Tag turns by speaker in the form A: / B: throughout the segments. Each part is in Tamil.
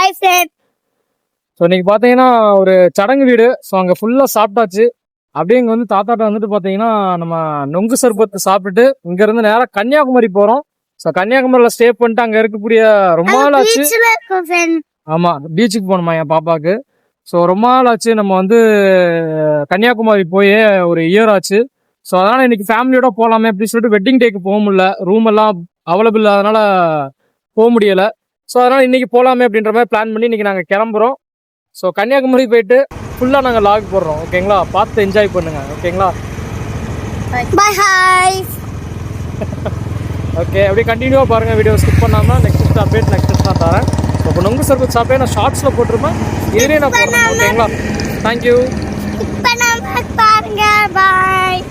A: Hi friend.
B: ஸோ இன்னைக்கு பார்த்தீங்கன்னா ஒரு சடங்கு வீடு. ஸோ அங்கே ஃபுல்லாக சாப்பிட்டாச்சு. அப்படியே இங்கே வந்து தாத்தாட்ட வந்துட்டு பார்த்தீங்கன்னா நம்ம நொங்கு சர்பத்து சாப்பிட்டுட்டு இங்கேருந்து நேராக கன்னியாகுமரி போகிறோம். ஸோ கன்னியாகுமரியில் ஸ்டே பண்ணிட்டு அங்கே இருக்கக்கூடிய ரொம்ப நாள் ஆச்சு. ஆமாம், பீச்சுக்கு போகணுமா என் பாப்பாவுக்கு. ஸோ ரொம்ப நாள் ஆச்சு நம்ம வந்து கன்னியாகுமரி போய் ஒரு இயர் ஆச்சு. ஸோ அதனால் இன்னைக்கு ஃபேமிலியோட போகலாமே அப்படின்னு சொல்லிட்டு வெட்டிங் டேக்கு போக முடியல, ரூம் எல்லாம் அவைலபிள் இல்லாதனால போக முடியலை. ஸோ அதனால் இன்றைக்கி போகலாமே அப்படின்ற மாதிரி பிளான் பண்ணி இன்றைக்கி நாங்கள் கிளம்புறோம். ஸோ கன்னியாகுமரி போயிட்டு ஃபுல்லாக நாங்கள் லாக் போடுறோம். ஓகேங்களா, பார்த்து என்ஜாய் பண்ணுங்கள். ஓகேங்களா,
A: பாய் ஹாய்.
B: ஓகே, அப்படியே கண்டினியூவாக பாருங்கள், வீடியோ ஸ்கிப் பண்ணாமல். நெக்ஸ்ட் அப்டேட் நெக்ஸ்ட் நான் தரேன். ஸோ இப்போ நொங்கு சர்பத் சாப்பிட்டே நான் ஷார்ட்ஸில் போட்டிருப்பேன், இதுலேயே நான் போடுறேன். ஓகேங்களா, தேங்க்யூ.
A: இப்போ நம்ம பாருங்க, பாய்.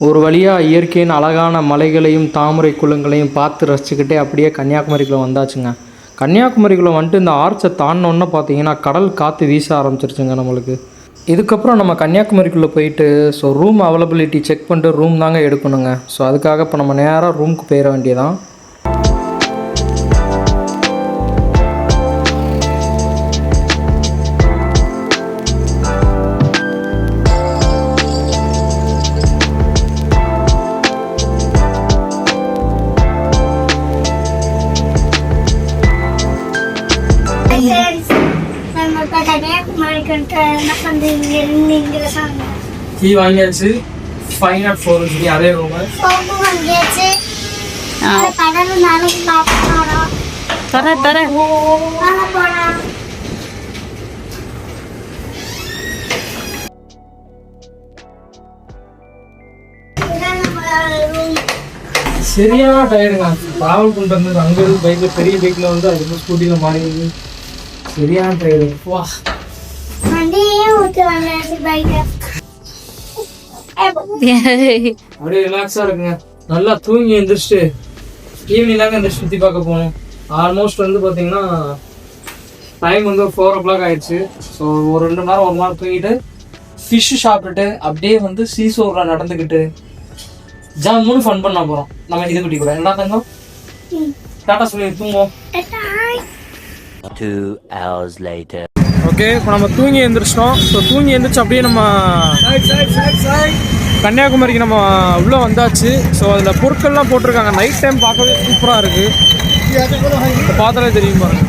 C: ஒரு வழியாக இயற்கையின் அழகான மலைகளையும் தாமரை குளங்களையும் பார்த்து ரசிச்சுக்கிட்டே அப்படியே கன்னியாகுமரிக்குள்ளே வந்தாச்சுங்க. கன்னியாகுமரிக்குள்ளே வந்துட்டு இந்த ஆர்ச்சை தாண்டினோன்னு பார்த்தீங்கன்னா கடல் காற்று வீச ஆரம்பிச்சிருச்சுங்க நம்மளுக்கு. இதுக்கப்புறம் நம்ம கன்னியாகுமரிக்குள்ளே போயிட்டு ஸோ ரூம் அவைலபிலிட்டி செக் பண்ணிட்டு ரூம் தாங்க எடுக்கணுங்க. ஸோ அதுக்காக இப்போ நம்ம நேராக ரூமுக்கு போயிட வேண்டியதான்.
B: கீ வாங்கியாச்சு. 504 அதே ரூமு
D: தர
B: சரியான டயர்டுங்க. ட்ராவல் பண்ணிட்டு வந்து அங்கே பைக்கில் பெரிய பைக்கில் வந்து அதுக்கு ஸ்கூட்டியில் மாறி சரியான டயர்டு. வா, அப்படியே ரிலாக்ஸாக இருக்குங்க. நல்லா தூங்கி எழுந்திரிச்சிட்டு ஈவினிங் தாங்க இந்த சுற்றி பார்க்க போகணும். ஆல்மோஸ்ட் வந்து பார்த்தீங்கன்னா டைம் வந்து 4 o'clock ஆயிடுச்சு. ஸோ ஒரு 2 மணி நேரம் 1 மணி நேரம் தூங்கிட்டு ஃபிஷ்ஷு சாப்பிட்டுட்டு அப்படியே வந்து சீசோரில் நடந்துக்கிட்டு ஜாமுன்னு ஃபன் பண்ண போகிறோம் நம்ம இது குட்டி கூட. என்ன தங்கம், டாட்டா சொல்லி தூங்குவோம்.
E: 2 hours later.
B: ஓகே, இப்போ நம்ம தூங்கி எழுந்திரிச்சிட்டோம். ஸோ தூங்கி எழுந்திரிச்சு அப்படியே நம்ம கன்னியாகுமரிக்கு நம்ம உள்ளே வந்தாச்சு. ஸோ அதில் பொருட்கள்லாம் போட்டிருக்காங்க. நைட் டைம் பார்க்கவே சூப்பராக இருக்குது. இப்போ பார்த்தாலே தெரியும் பாருங்க.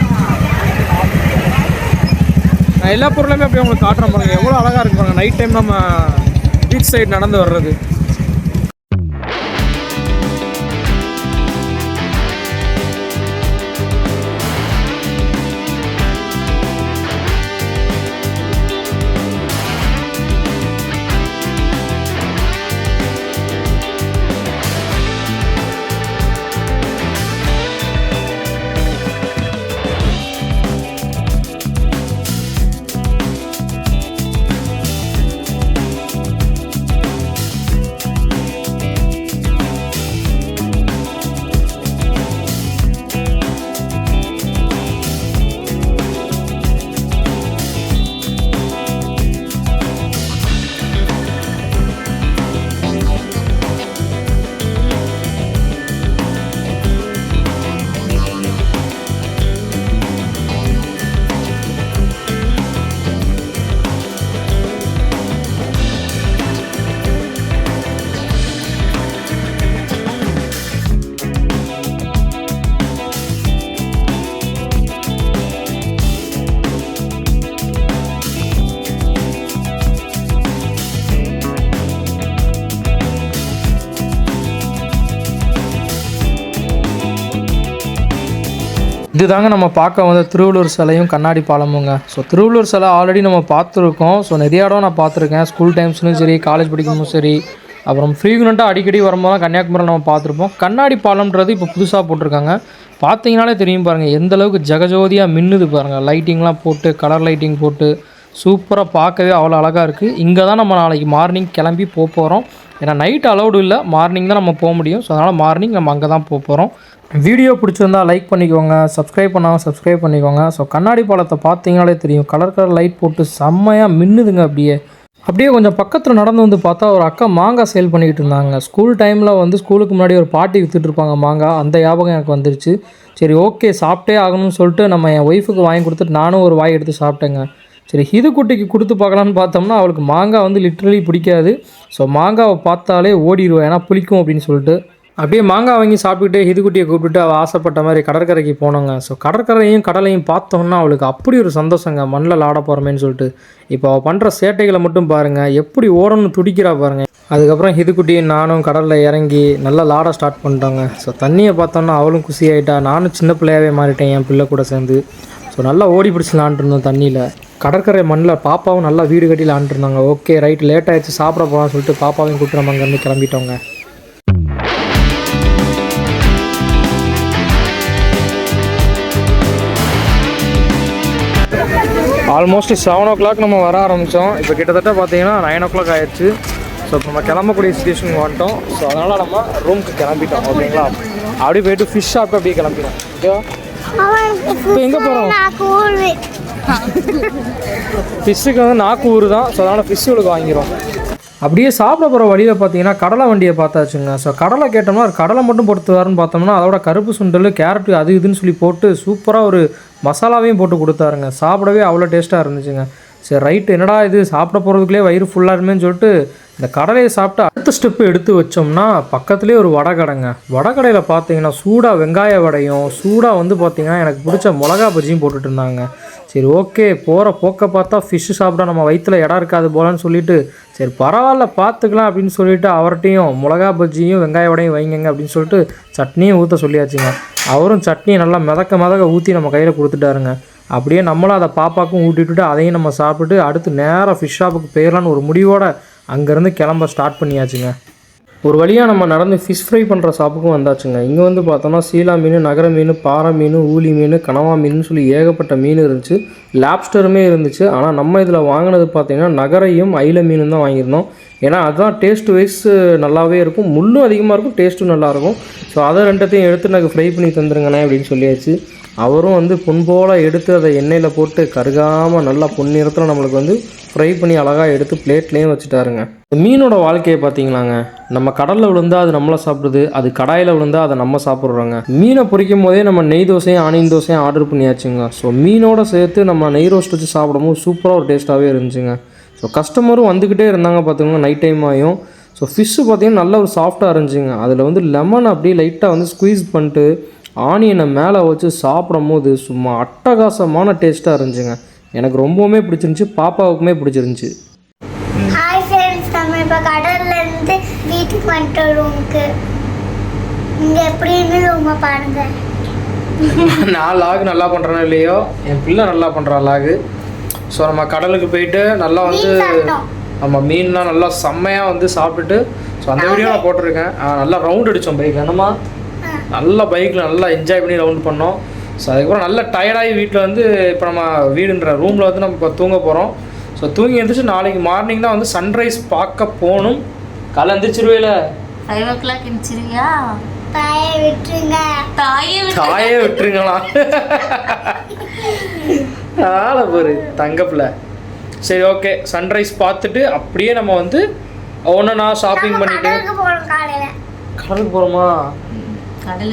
B: நான் எல்லா பொருளுமே அப்படியே உங்களுக்கு காட்டுறேன் பாருங்க, எவ்வளோ அழகாக இருக்கு பாருங்க. நைட் டைம் நம்ம பீச் சைடு நடந்து வர்றது.
C: இதுதாங்க நம்ம பார்க்க வந்த திருவள்ளூர் சிலையும் கண்ணாடி பாலமுங்க. ஸோ திருவள்ளூர் சிலை ஆல்ரெடி நம்ம பார்த்துருக்கோம். ஸோ நிறைய இடம் நான் பார்த்துருக்கேன். ஸ்கூல் டைம்ஸ்லையும் சரி, காலேஜ் படிக்கும்போதும் சரி, அப்புறம் ஃப்ரீக்வெண்ட்டாக அடிக்கடி வரும்போது கன்னியாகுமரியில் நம்ம பார்த்துருப்போம். கண்ணாடி பாலம்ன்றது இப்போ புதுசாக போட்டிருக்காங்க. பார்த்தீங்கனாலே தெரியும் பாருங்கள், எந்த அளவுக்கு ஜெகஜோதியாக மின்னுது பாருங்கள். லைட்டிங்லாம் போட்டு, கலர் லைட்டிங் போட்டு சூப்பராக பார்க்கவே அவ்வளோ அழகாக இருக்குது. இங்கே தான் நம்ம நாளைக்கு மார்னிங் கிளம்பி போகிறோம். ஏன்னா நைட் அலௌடு இல்லை, மார்னிங் தான் நம்ம போக முடியும். ஸோ அதனால் மார்னிங் நம்ம அங்கே தான் போகிறோம். வீடியோ பிடிச்சிருந்தா லைக் பண்ணிக்கோங்க, சப்ஸ்கிரைப் பண்ணாமல் சப்ஸ்கிரைப் பண்ணிக்கோங்க. ஸோ கண்ணாடி பாலத்தை பார்த்தீங்கனாலே தெரியும், கலர் கலர் லைட் போட்டு செம்மையாக மின்னுதுங்க. அப்படியே கொஞ்சம் பக்கத்தில் நடந்து வந்து பார்த்தா ஒரு அக்கா மாங்காய் சேல் பண்ணிக்கிட்டு இருந்தாங்க. ஸ்கூல் டைமில் வந்து ஸ்கூலுக்கு முன்னாடி ஒரு பாட்டி விற்றுட்டு இருப்பாங்க மாங்காய். அந்த ஞாபகம் எனக்கு வந்துருச்சு. சரி ஓகே, சாப்பிட்டே ஆகணும்னு சொல்லிட்டு நம்ம என் ஒய்ஃபுக்கு வாங்கி கொடுத்துட்டு நானும் ஒரு வாய் எடுத்து சாப்பிட்டேங்க. சரி இது குட்டிக்கு கொடுத்து பார்க்கலான்னு பார்த்தோம்னா அவளுக்கு மாங்காய் வந்து லிட்ரலி பிடிக்காது. ஸோ மாங்காவை பார்த்தாலே ஓடிடுவோம், ஏன்னா புளிக்கும் அப்படின்னு சொல்லிட்டு. அப்படியே மாங்காய் வாங்கி சாப்பிட்டுட்டு ஹிதுக்குட்டியை கூப்பிட்டுட்டு அவள் ஆசைப்பட்ட மாதிரி கடற்கரைக்கு போனோங்க. ஸோ கடற்கரையும் கடலையும் பார்த்தோம்னா அவளுக்கு அப்படி ஒரு சந்தோஷங்க, மண்ணில் ஆட போகிறோமேன்னு சொல்லிட்டு. இப்போ அவள் பண்ணுற சேட்டைகளை மட்டும் பாருங்கள், எப்படி ஓடணும்னு துடிக்கிறா பாருங்கள். அதுக்கப்புறம் ஹிதுக்குட்டியும் நானும் கடலில் இறங்கி நல்லா லாட ஸ்டார்ட் பண்ணிட்டாங்க. ஸோ தண்ணியை பார்த்தோன்னா அவளும் குசி ஆகிட்டா. நானும் சின்ன பிள்ளையாகவே மாறிட்டேன் என் பிள்ளை கூட சேர்ந்து. ஸோ நல்லா ஓடி பிடிச்சி லாண்டுருந்தோம் தண்ணியில். கடற்கரை மண்ணில் பாப்பாவும் நல்லா வீடு கட்டி லாண்டுருந்தாங்க. ஓகே ரைட், லேட் ஆகிடுச்சு, சாப்பிட போகலான்னு சொல்லிட்டு பாப்பாவையும் கூப்பிட்டு நம்ம அங்கேருந்து கிளம்பிட்டோங்க. ஆல்மோஸ்ட் 7 o'clock நம்ம வர ஆரம்பித்தோம். இப்போ கிட்டத்தட்ட பார்த்தீங்கன்னா 9 o'clock ஆயிடுச்சு. ஸோ இப்போ நம்ம கிளம்பக்கூடிய ஸ்டேஷனுக்கு வந்துட்டோம். ஸோ அதனால் நம்ம ரூமுக்கு கிளம்பிட்டோம். ஓகேங்களா, அப்படியே போயிட்டு ஃபிஷ் ஷாப்பில் அப்படியே கிளம்பிட்டோம். ஓகேவா, இப்போ எங்கே போகிறோம்? ஃபிஷ்ஷுக்கு வந்து நாக்கு ஊர் தான். ஸோ அதனால் ஃபிஷ்ஷுகளுக்கு வாங்கிடும். அப்படியே சாப்பிட போகிற வழியில் பார்த்தீங்கன்னா கடலை வண்டியை பார்த்தாச்சுங்க. ஸோ கடலை கேட்டோம்னா கடலை மட்டும் பொறுத்துவாருன்னு பார்த்தோம்னா அதோட கருப்பு சுண்டல், கேரட்டு, அது இதுன்னு சொல்லி போட்டு சூப்பராக ஒரு மசாலாவையும் போட்டு கொடுத்தாருங்க. சாப்பிடவே அவ்வளோ டேஸ்ட்டாக இருந்துச்சுங்க. சரி ரைட்டு, என்னடா இது சாப்பிட போகிறதுக்குள்ளே வயிறு ஃபுல்லாக இருமேன்னு சொல்லிட்டு இந்த கடலையை சாப்பிட்டு அடுத்த ஸ்டெப்பு எடுத்து வச்சோம்னா பக்கத்துலேயே ஒரு வடை கடைங்க. வடை கடையில் பார்த்தீங்கன்னா சூடாக வெங்காய வடையும், சூடாக வந்து பார்த்தீங்கன்னா எனக்கு பிடிச்ச மிளகா பஜ்ஜியும் போட்டுட்டு இருந்தாங்க. சரி ஓகே, போகிற போக்க பார்த்தா ஃபிஷ்ஷு சாப்பிட்டா நம்ம வயிற்றில் இடம் இருக்காது போலன்னு சொல்லிட்டு சரி பரவாயில்ல பார்த்துக்கலாம் அப்படின்னு சொல்லிட்டு அவர்கிட்டையும் மிளகா பஜ்ஜியும் வெங்காய வடையும் வைங்கங்க அப்படின்னு சொல்லிட்டு சட்னியும் ஊற்ற சொல்லியாச்சுங்க. அவரும் சட்னியை நல்லா மிதக்க ஊற்றி நம்ம கையில் கொடுத்துட்டாருங்க. அப்படியே நம்மளும் அதை பாப்பாக்கும் ஊட்டிவிட்டு அதையும் நம்ம சாப்பிட்டு அடுத்து நேராக ஃபிஷ் ஷாப்புக்கு போயிடலான்னு ஒரு முடிவோடு அங்கேருந்து கிளம்ப ஸ்டார்ட் பண்ணியாச்சுங்க. ஒரு வழியாக நம்ம நடந்து ஃபிஷ் ஃப்ரை பண்ணுற ஷாப்புக்கும் வந்தாச்சுங்க. இங்கே வந்து பார்த்தோம்னா சீலா மீன், நகர மீன், பாறை மீன், ஊலி மீன், கனவா மீன் சொல்லி ஏகப்பட்ட மீன் இருந்துச்சு. லாப்ஸ்டருமே இருந்துச்சு. ஆனால் நம்ம இதில் வாங்கினது பார்த்திங்கன்னா நகரையும் ஐல மீனும் தான் வாங்கியிருந்தோம். ஏன்னா அதுதான் டேஸ்ட் வைஸ் நல்லாவே இருக்கும், முள்ளும் அதிகமாக இருக்கும், டேஸ்ட்டும் நல்லாயிருக்கும். ஸோ அதை ரெண்டத்தையும் எடுத்து எனக்கு ஃப்ரை பண்ணி தந்துருங்கண்ணே அப்படின்னு சொல்லியாச்சு. அவரும் வந்து பொன்போல் எடுத்து அதை எண்ணெயில் போட்டு கருகாமல் நல்லா பொன்னிறத்தில் நம்மளுக்கு வந்து ஃப்ரை பண்ணி அழகாக எடுத்து பிளேட்லேயும் வச்சுட்டாருங்க. மீனோட வாழ்க்கையை பார்த்தீங்களாங்க, நம்ம கடலில் விழுந்தால் அது நம்மளை சாப்பிடுது, அது கடாயில் விழுந்தால் அதை நம்ம சாப்பிட்றோங்க. மீனை பொரிக்கும் போதே நம்ம நெய் தோசையும் ஆனியன் தோசையும் ஆர்டர் பண்ணியாச்சுங்க. ஸோ மீனோட சேர்த்து நம்ம நெய் ரோஸ்ட் வச்சு சாப்பிடும்போது சூப்பராக ஒரு டேஸ்ட்டாகவே இருந்துச்சுங்க. ஸோ கஸ்டமரும் வந்துக்கிட்டே இருந்தாங்க பார்த்துக்கோங்க நைட் டைம் ஆகியும். ஸோ ஃபிஷ்ஷு பார்த்திங்கன்னா நல்ல ஒரு சாஃப்டாக இருந்துச்சுங்க. அதில் வந்து லெமன் அப்படியே லைட்டாக வந்து ஸ்குவீஸ் பண்ணிட்டு ஆனியனை மேலே வச்சு சாப்பிடும் போது சும்மா அட்டகாசமான டேஸ்ட்டாக இருந்துச்சுங்க. எனக்கு ரொம்பவுமே பிடிச்சிருந்துச்சி, பாப்பாவுக்குமே பிடிச்சிருந்துச்சி.
A: ஹாய் ஃப்ரெண்ட்ஸ், நம்ம இப்போ கடல்லேருந்து வீட்டுக்கு வந்துட்டோம் ரூமுக்கு. இங்கே எப்படி இருந்து ரூமை பாருங்கள்.
C: நான் லாகு நல்லா பண்ணுறேன்னா இல்லையோ, என் பிள்ளை நல்லா பண்ணுறா லாகு. ஸோ நம்ம கடலுக்கு போயிட்டு நல்லா வந்து நம்ம மீன்லாம் நல்லா செம்மையாக வந்து சாப்பிட்டுட்டு ஸோ அந்த வீடியோ நான் போட்டிருக்கேன். நல்லா ரவுண்ட் அடித்தோம் பைக், என்னம்மா நல்லா பைக்கில் நல்லா என்ஜாய் பண்ணி ரவுண்ட் பண்ணோம். ஸோ அதுக்கப்புறம் நல்லா டயர்டாகி வீட்டில் வந்து இப்போ நம்ம வீடுன்ற ரூமில் வந்து நம்ம இப்போ தூங்க போகிறோம். ஸோ தூங்கி எழுந்திரிச்சு நாளைக்கு மார்னிங் தான் வந்து சன்ரைஸ் பார்க்க போகணும். காலை எந்திரிச்சிருவேல
D: 5 o'clock எந்திரிச்சிருவியா?
A: தாயை விட்டுருங்க.
C: தாயே விட்டுருங்களா? ஆளை பாரு தங்கப்பில். சரி ஓகே, சன்ரைஸ் பார்த்துட்டு அப்படியே நம்ம வந்து ஒன்றுனா ஷாப்பிங் பண்ணிட்டு கடலுக்கு போகிறோமா?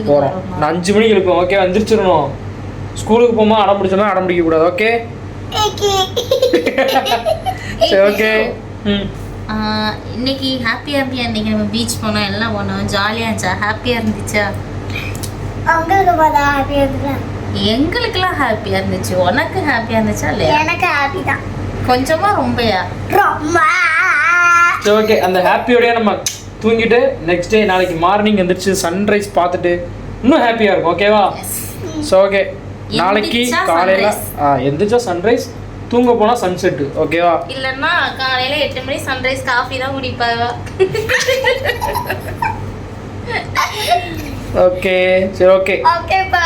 C: போகிறோம். நான் 5 மணிக்கு இருப்போம். ஓகே, வந்துருச்சிடணும். ஸ்கூலுக்கு போமா அடம் பிடிச்சோம்னா அடம் பிடிக்கக்கூடாது. ஓகே சரி ஓகே.
D: இன்னைக்கு ஹாப்பியாக இன்னைக்கு நம்ம பீச் போனோம், எல்லாம் போனோம், ஜாலியாக இருந்துச்சா? ஹாப்பியாக இருந்துச்சா? எங்களுக்கெல்லாம் ஹாப்பியாக இருந்துச்சு. உனக்கு ஹாப்பியாக இருந்துச்சா இல்லையா?
A: எனக்கு ஹாப்பி தான்.
D: கொஞ்சமா ரொம்பயா?
A: ரொம்ப.
C: சரி ஓகே, அந்த ஹாப்பியோடய நம்ம தூங்கிட்டு நெக்ஸ்ட் டே நாளைக்கு மார்னிங் எந்திரிச்சு சன்ரைஸ் பார்த்துட்டு இன்னும் ஹாப்பியாக இருக்கும். ஓகேவா? ஸோ ஓகே, நாளைக்கு காலையில் எந்திரிச்சா சன்ரைஸ், தூங்க போனால் சன்செட்டு. ஓகேவா?
D: இல்லைன்னா காலையில் 8 மணி சன்ரைஸ் காஃபி தான் குடிப்பாவா.
C: ஓகே சரி, ஓகே
A: ஓகே பை.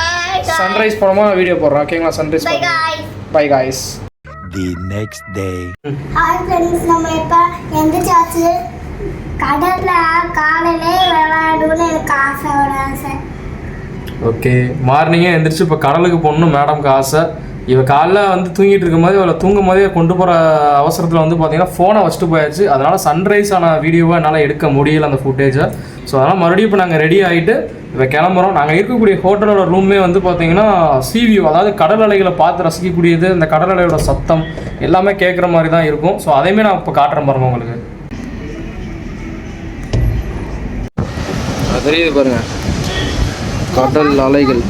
C: சன்ரைஸ் போனோமா வீடியோ போடுறோம். ஓகேங்களா? Sunrise
A: by guys.
C: By guys.
E: The next day.
A: Hi friends, நம்ம இப்போ எந்திரிச்சாச்சு. கடல்ல காலையிலே விளையாடணும்னு எனக்கு ஆசை.
C: ஓகே, மார்னிங்கே எந்திரிச்சு இப்போ கடலுக்கு போகணுன்னு மேடம்க்கு ஆசை. இவ காலைல வந்து தூங்கிட்டு இருக்கும் போது, அவளை தூங்கும் போதே கொண்டு போகிற அவசரத்தில் வந்து பார்த்தீங்கன்னா ஃபோனை வச்சுட்டு போயாச்சு. அதனால் சன்ரைஸ் ஆன வீடியோவை என்னால் எடுக்க முடியல அந்த ஃபுட்டேஜை. ஸோ அதனால் மறுபடியும் இப்போ நாங்கள் ரெடி ஆகிட்டு இப்போ கிளம்புறோம். நாங்கள் இருக்கக்கூடிய ஹோட்டலோட ரூமே வந்து பார்த்தீங்கன்னா சீவியூ, அதாவது கடல் அலைகளை பார்த்து ரசிக்கக்கூடியது. இந்த கடல் அலையோட சத்தம் எல்லாமே கேட்குற மாதிரி தான் இருக்கும். ஸோ அதையுமே நான் இப்போ காட்டுறேன் பாருங்க உங்களுக்கு. தெரியுது பாருங்க, கடல் அலைகள்.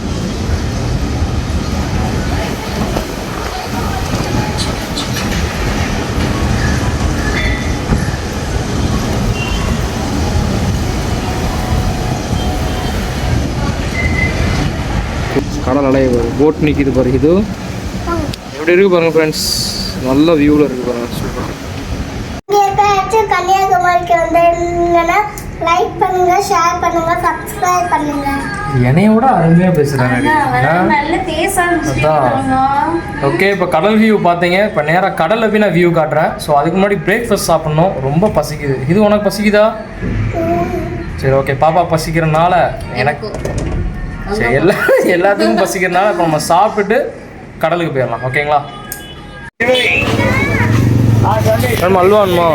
C: கடல் அலை போட் நிற்கிது பாருங்க. இது எப்படி இருக்கு பாருங்க ஃப்ரெண்ட்ஸ், நல்ல வியூவில் இருக்கு பாருங்க. சூப்பர்.
A: எப்பயாச்சும் கன்னியாகுமரிக்கு வந்தீங்கன்னா லைக் பண்ணுங்க, ஷேர் பண்ணுங்க, சப்ஸ்கிரைப் பண்ணுங்க.
C: என்னையோட அருமையாக பேசுகிறாங்க.
D: நல்ல பேச.
C: ஓகே, இப்போ கடல் வியூ பார்த்தீங்க. இப்போ நேராக கடலில் போய் நான் வியூ காட்டுறேன். ஸோ அதுக்கு முன்னாடி பிரேக்ஃபாஸ்ட் சாப்பிட்ணும். ரொம்ப பசிக்குது. இது உனக்கு பசிக்குதா? சரி, ஓகே. பாப்பா பசிக்கிறனால எனக்கு சரி எல்லாத்துக்கும் பசிக்கிறதுனால இப்போ நம்ம சாப்பிட்டுட்டு கடலுக்கு போயிடலாம். ஓகேங்களா? நம்ம அல்வான்மா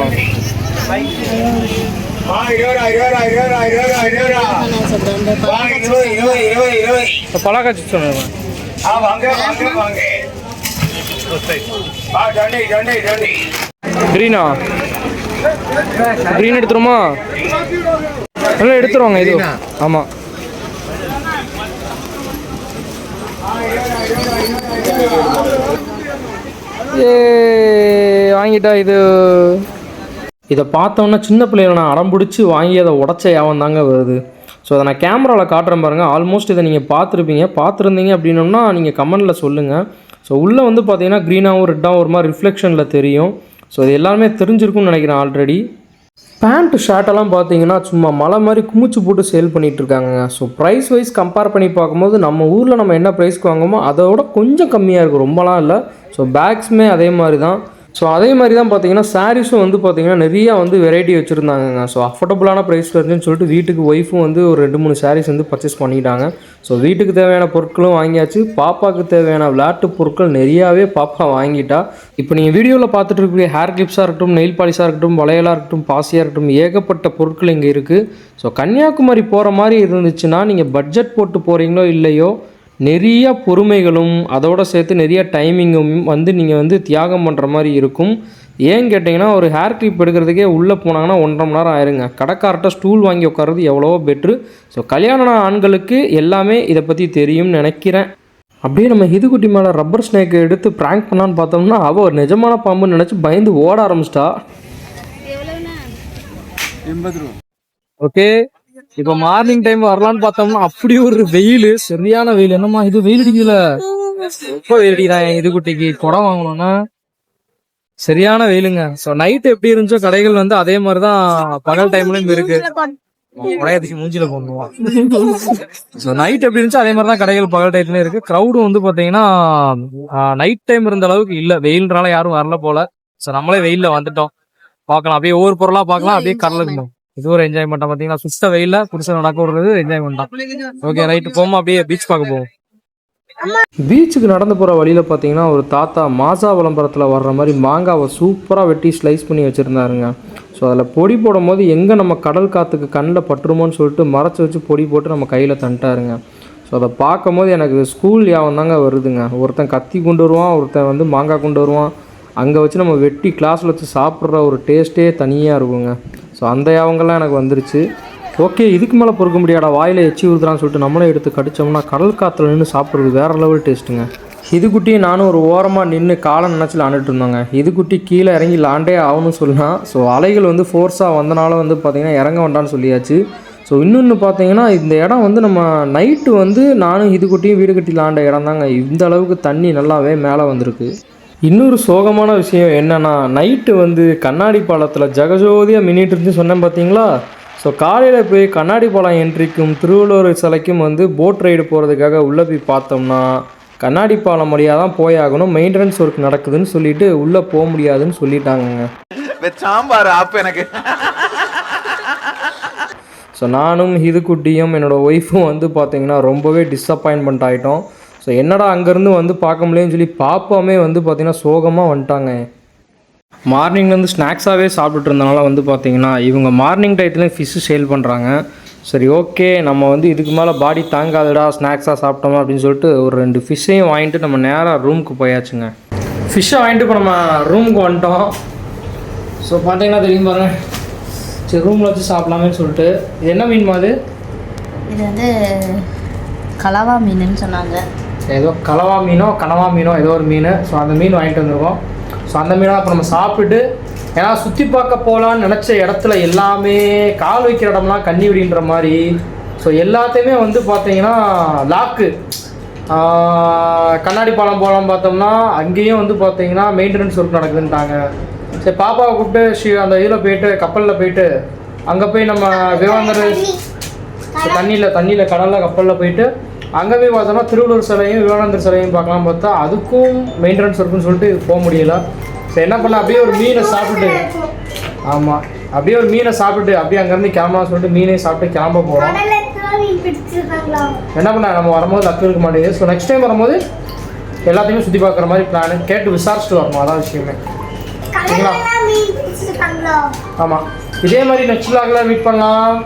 C: பலாக்கா சிப்ஸ் சொன்னேன். கிரீனா கிரீன் எடுத்துருமா? நல்லா எடுத்துருவாங்க இது. ஆமாம், வாங்கிட்டா. இதை பார்த்தோன்னா சின்ன பிள்ளைகளை நான் அடம் பிடிச்சி வாங்கி அதை உடச்ச யாவம் தாங்க வருது. ஸோ அதை நான் கேமராவில் காட்டுறேன் பாருங்கள். ஆல்மோஸ்ட் இதை நீங்கள் பார்த்துருந்தீங்க அப்படின்னோம்னா நீங்கள் கமெண்டில் சொல்லுங்கள். ஸோ உள்ளே வந்து பார்த்தீங்கன்னா க்ரீனாகவும் ரெட்டாகவும் ஒரு மாதிரி ரிஃப்ளெக்ஷனில் தெரியும். ஸோ இது எல்லாருமே தெரிஞ்சிருக்கும்னு நினைக்கிறேன் ஆல்ரெடி. பேண்ட் ஷர்ட்டெல்லாம் பார்த்தீங்கன்னா சும்மா மலை மாதிரி குமிச்சு போட்டு சேல் பண்ணிகிட்ருக்காங்க. ஸோ ப்ரைஸ் வைஸ் கம்பேர் பண்ணி பார்க்கும்போது நம்ம ஊரில் நம்ம என்ன ப்ரைஸ்க்கு வாங்குமோ அதோட கொஞ்சம் கம்மியாக இருக்கும், ரொம்பலாம் இல்லை. ஸோ பேக்ஸுமே அதே மாதிரி தான். ஸோ அதே மாதிரி தான் பார்த்தீங்கன்னா சாரீஸும் வந்து பார்த்தீங்கன்னா நிறையா வந்து வெரைட்டி வச்சுருந்தாங்க. ஸோ அஃபோர்டபுளான ப்ரைஸில் இருந்துன்னு சொல்லிட்டு வீட்டுக்கு ஒய்ஃபும் வந்து ஒரு 2-3 சாரீஸ் வந்து பர்ச்சேஸ் பண்ணிட்டாங்க. ஸோ வீட்டுக்கு தேவையான பொருட்களும் வாங்கியாச்சு. பாப்பாவுக்கு தேவையான விளையாட்டு பொருட்கள் நிறையாவே பாப்பா வாங்கிட்டா. இப்போ நீங்கள் வீடியோவில் பார்த்துட்டு இருக்கக்கூடிய ஹேர் கிளிப்ஸாக இருக்கட்டும், நெயில் பாலிஷாக இருக்கட்டும், வளையலாக இருக்கட்டும், பாசியாக இருக்கட்டும், ஏகப்பட்ட பொருட்கள் இங்கே இருக்குது. ஸோ கன்னியாகுமரி போகிற மாதிரி இருந்துச்சுன்னா நீங்கள் பட்ஜெட் போட்டு போகிறீங்களோ இல்லையோ, நிறைய பொறுமைகளும் அதோடு சேர்த்து நிறைய டைமிங்கும் வந்து நீங்கள் வந்து தியாகம் பண்ணுற மாதிரி இருக்கும். ஏன்னு கேட்டிங்கன்னா, ஒரு ஹேர் கிளிப் எடுக்கிறதுக்கே உள்ளே போனாங்கன்னா 1.5 மணி நேரம் ஆயிருங்க. கடைக்கார்ட்ட ஸ்டூல் வாங்கி உட்கார்றது எவ்வளவோ பெட்ரு. ஸோ கல்யாண ஆண்களுக்கு எல்லாமே இதை பற்றி தெரியும்னு நினைக்கிறேன். அப்படியே நம்ம ஹிதுக்குட்டி மேலே ரப்பர் ஸ்னேக்கை எடுத்து ப்ராங்க் பண்ணான்னு பார்த்தோம்னா அவள் ஒரு நிஜமான பாம்புன்னு நினச்சி பயந்து ஓட ஆரம்பிச்சிட்டா. 80 ரூபா. ஓகே, இப்போ மார்னிங் டைம் வரலான்னு பார்த்தோம்னா அப்படி ஒரு வெயில், சரியான வெயில். என்னம்மா இது வெயில் அடிக்கல, ரொம்ப வெயில் அடிக்கிறான். இதுக்குட்டிக்கு குடம் வாங்கணும்னா சரியான வெயிலுங்க. ஸோ நைட் எப்படி இருந்துச்சோ கடைகள் வந்து அதே மாதிரி தான் பகல் டைம்லயும் இருக்கு. உடையத்துக்கு மூஞ்சில போடுவான். ஸோ நைட் எப்படி இருந்துச்சோ அதே மாதிரி தான் கடைகள் பகல் டைம்லயும் இருக்கு. க்ரௌடும் வந்து பார்த்தீங்கன்னா நைட் டைம் இருந்த அளவுக்கு இல்லை. வெயில்னால யாரும் வரல போல. ஸோ நம்மளே வெயிலில் வந்துட்டோம். பார்க்கலாம், அப்படியே ஒவ்வொரு பொருளாக பார்க்கலாம், அப்படியே கடலுக்கு. இது ஒரு என்ஜாய்மெண்ட் பார்த்தீங்கன்னா, சுத்த வெயில புதுசாக நடக்க விடுறது என்ஜாய்மெண்ட் தான். ஓகே, ரைட்டு போமா, அப்படியே பீச் பார்க்க போவோம். பீச்சுக்கு நடந்து போகிற வழியில் பார்த்தீங்கன்னா ஒரு தாத்தா மாசா விளம்பரத்தில் வர்ற மாதிரி மாங்காவை சூப்பராக வெட்டி ஸ்லைஸ் பண்ணி வச்சுருந்தாருங்க. ஸோ அதில் பொடி போடும் போது எங்கே நம்ம கடல் காற்றுக்கு கண்ணில் பட்டுருமோன்னு சொல்லிட்டு மறைச்சி வச்சு பொடி போட்டு நம்ம கையில் தந்துட்டாருங்க. ஸோ அதை பார்க்கும் போது எனக்கு ஸ்கூல் யாவம் தாங்க வருதுங்க. ஒருத்தன் கத்தி கொண்டு வருவான், ஒருத்தன் வந்து மாங்காய் கொண்டு வருவான். அங்கே வச்சு நம்ம வெட்டி கிளாஸில் வச்சு சாப்பிட்ற ஒரு டேஸ்ட்டே தனியாக இருக்குங்க. ஸோ அந்த யாவங்கள்லாம் எனக்கு வந்துருச்சு. ஓகே, இதுக்கு மேலே பொறுக்க முடியாடா, வாயில் எச்சி ஊறுதுறான்னு சொல்லிட்டு நம்மளே எடுத்து கடித்தோம்னா கடல் காற்றுல நின்று சாப்பிட்றது வேறு லெவல் டேஸ்ட்டுங்க. இதுக்குட்டி நானும் ஒரு ஓரமாக நின்று காலை நினச்சி விளாண்டுட்டு இருந்தாங்க. இதுக்குட்டி கீழே இறங்கி லாண்டே ஆகணும்னு சொல்லலாம். ஸோ அலைகள் வந்து ஃபோர்ஸாக வந்தனால வந்து பார்த்திங்கன்னா இறங்க வேண்டான்னு சொல்லியாச்சு. ஸோ இன்னொன்று பார்த்தீங்கன்னா இந்த இடம் வந்து நம்ம நைட்டு வந்து நானும் இது குட்டியும் வீடு கட்டி விளாண்ட இடம் தாங்க. இந்த அளவுக்கு தண்ணி நல்லாவே மேலே வந்திருக்கு. இன்னொரு சோகமான விஷயம் என்னென்னா நைட்டு வந்து கண்ணாடி பாலத்தில் ஜெகஜோதியாக மின்னிட்டு இருந்துச்சு சொன்னேன் பார்த்தீங்களா. ஸோ காலையில் போய் கண்ணாடி பாலம் என்ட்ரிக்கும் திருவள்ளுவர் சிலைக்கும் வந்து போட் ரைடு போகிறதுக்காக உள்ளே போய் பார்த்தோம்னா கண்ணாடி பாலம் வழியாக தான் போயாகணும், மெயின்டெனன்ஸ் ஒர்க் நடக்குதுன்னு சொல்லிட்டு உள்ளே போக முடியாதுன்னு சொல்லிட்டாங்கங்க.
F: சாம்பார் ஆப் எனக்கு.
C: ஸோ நானும் ஹிதுக்குட்டியும் என்னோடய ஒய்ஃபும் வந்து பார்த்திங்கன்னா ரொம்பவே டிஸப்பாயின்மெண்ட் ஆகிட்டோம். ஸோ என்னடா அங்கேருந்து வந்து பார்க்க முடியலன்னு சொல்லி பாப்பாமே வந்து பார்த்திங்கன்னா சோகமாக வந்துட்டாங்க. மார்னிங்லேருந்து ஸ்நாக்ஸாகவே சாப்பிட்டுட்டு இருந்தனால வந்து பார்த்திங்கன்னா இவங்க மார்னிங் டயத்துலேயும் ஃபிஷ்ஷு சேல் பண்ணுறாங்க. சரி ஓகே நம்ம வந்து இதுக்கு மேலே பாடி தாங்காதுடா ஸ்நாக்ஸாக சாப்பிட்டோமா அப்படின்னு சொல்லிட்டு ஒரு 2 ஃபிஷ்ஷையும் வாங்கிட்டு நம்ம நேராக ரூமுக்கு போயாச்சுங்க. ஃபிஷ்ஷை வாங்கிட்டு இப்போ நம்ம ரூமுக்கு வந்துட்டோம். ஸோ பார்த்தீங்கன்னா தெரியும் பாருங்கள். சரி ரூமில் வச்சு சாப்பிட்லாமேன்னு சொல்லிட்டு. இது என்ன மீன் அது?
D: இது வந்து கலவா மீனுன்னு சொன்னாங்க.
C: ஏதோ கலவா மீனோ கனவா மீனோ ஏதோ ஒரு மீன். ஸோ அந்த மீன் வாங்கிட்டு வந்துருக்கோம். ஸோ அந்த மீனை இப்போ நம்ம சாப்பிட்டுட்டு ஏன்னா சுற்றி பார்க்க போகலான்னு நினச்ச இடத்துல எல்லாமே கால் வைக்கிற இடம்லாம் கண்ணி விடின்ற மாதிரி. ஸோ எல்லாத்தையுமே வந்து பார்த்தீங்கன்னா லாக்கு. கண்ணாடி பாலம் போகலாம் பார்த்தோம்னா அங்கேயும் வந்து பார்த்தீங்கன்னா மெயின்டெனன்ஸ் ஒர்க் நடக்குதுன்ட்டாங்க. சரி பாப்பாவை கூப்பிட்டு அந்த இதில் போயிட்டு கப்பலில் போயிட்டு அங்கே போய் நம்ம விவேகானந்தர் தண்ணியில் கடலில் கப்பலில் போயிட்டு அங்கே போய் பார்த்தோம்னா திருவள்ளுவர் சிலையும் விவேகானந்தர் சிலையும் பார்க்கலாம் பார்த்தா அதுக்கும் மெயின்டெனன்ஸ் ஒர்க்குன்னு சொல்லிட்டு போக முடியல. ஸோ என்ன பண்ண அப்படியே ஒரு மீனை சாப்பிட்டுட்டு ஆமாம் அப்படியே ஒரு மீனை சாப்பிட்டுட்டு அப்படியே அங்கேருந்து கிளம்பலாம் சொல்லிட்டு மீனே சாப்பிட்டு கிளம்ப போகிறோம். என்ன பண்ண நம்ம வரும்போது லக்கு இருக்க மாட்டேங்குது. ஸோ நெக்ஸ்ட் டைம் வரும்போது எல்லாத்தையுமே சுற்றி பார்க்குற மாதிரி பிளானு கேட்டு விசாரிச்சுட்டு வரணும். அதான் விஷயமே. சரிங்களா? ஆமாம் இதே மாதிரி நெக்ஸ்ட் வ்ளாக்ல மீட் பண்ணலாம்.